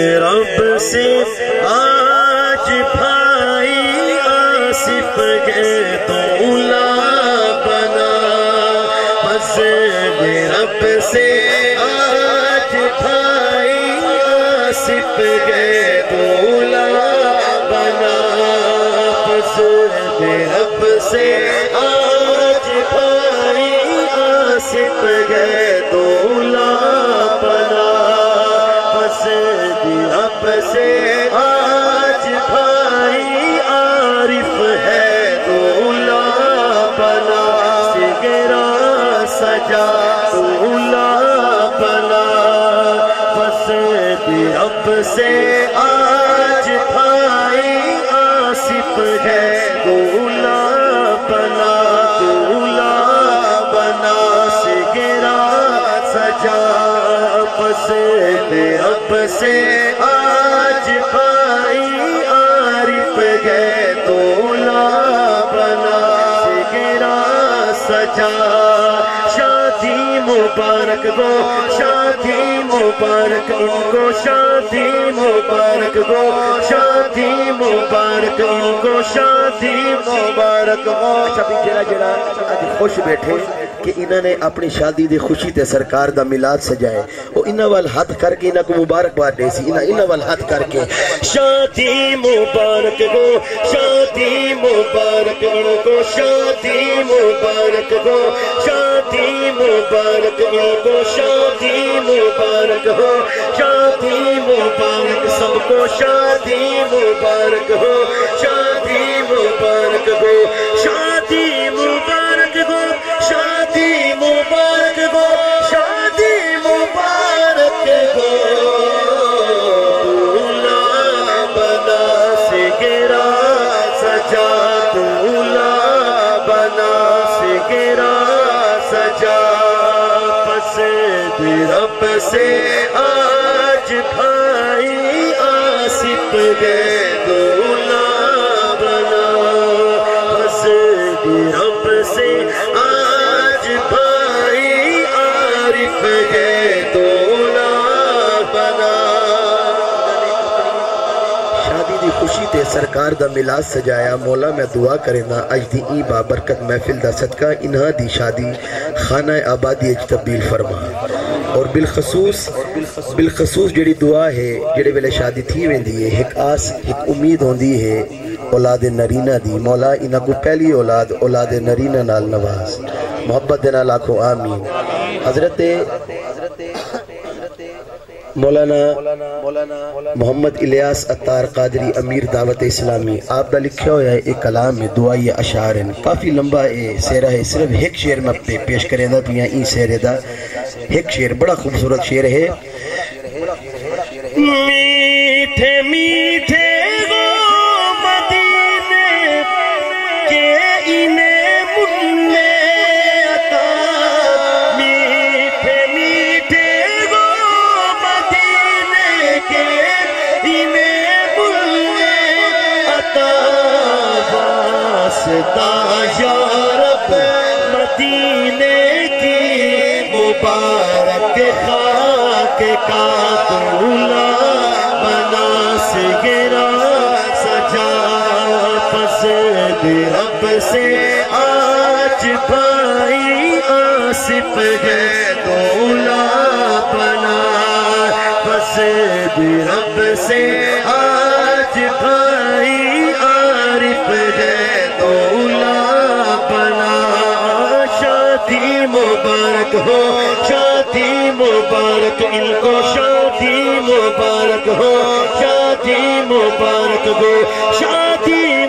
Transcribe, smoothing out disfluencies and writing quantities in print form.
رب سے آج بھائی آصف گئے دولا بنا، بس رب سے آج بھائی آصف گئے دولا بنا، بس رب سے آج بھائی آصف گئے دولا بنا، بس رب سے آج بھائی عارف ہے دولا بنا، سگرا سجا دولا بنا، بس رب سے آج بھائی آصف ہے دولا بنا، دولا بنا سگرا سجا، بس رب سے آج بھائی عارف گئے دولا بنا، سگرا سجا، شادی مبارک گو شادی مبارک ان کو، شادی مبارک گو شادی مبارک ان کو، شادی مبارک گو۔ اچھا بھی جڑا آج خوش بیٹھے کہ انہوں نے اپنی شادی دی خوشی تے سرکار دا میلاد سجائے، وہ انہاں وال ہاتھ کر کے انہاں کو مبارکباد دے سی، انہاں وال ہاتھ کر کے شادی مبارک گو شادی مبارک ان کو، شادی مبارک گو شادی مبارک ان کو، شادی مبارک ہو شادی مبارک سب کو، شادی مبارک ہو شادی مبارک ہو شادی مبارک ہو شادی مبارک ہو شادی مبارک ہو، دولا بنا سگرا سجا دولا بنا سگرا سجا، بس رب سے آج بھائی آصف گئے دولا بنا، بس رب سے آج بھائی عارف گئے دولا بنا۔ شادی دی خوشی تے سرکار دا میلاد سجایا، مولا میں دعا کرنا اج دی ای بابرکت محفل دا صدقہ انہاں دی شادی خانہ آبادی اج تبدیل فرما، اور بالخصوص جڑی دعا ہے جڑے ویلے شادی تھی ویندی ہے، ایک آس ایک امید ہوندی ہے اولاد نرینہ دی، مولا انہاں کو پہلی اولاد نرینہ نال نواز، محبت دے نال آکھو آمین۔ حضرت مولانا محمد الیاس اتار قادری امیر دعوت اسلامی، آپ دا لکھیا ہویا ہے ایک کلام ہے دعائی اشعار ہیں، کافی لمبا سیرہ ہے، صرف ایک شعر میں پیش کریں دا پیا این سیرے دا ایک شعر بڑا خوبصورت شعر ہے۔ میٹھے میٹھے گو مدینے کے انہیں مننے عطا، میٹھے میٹھے گو مدینے کے انہیں مننے عطا، واسطہ یا رب مدینے کی مبارک خاک کا دولا بنا سگرا سجا، بس رب سے آج بھائی آصف گئے دولا بنا، بس رب سے آج بھائی عارف گئے دولا بنا، شادی مبارک ہو شادی مبارک ان کو، شادی مبارک ہو شادی مبارک ہو شادی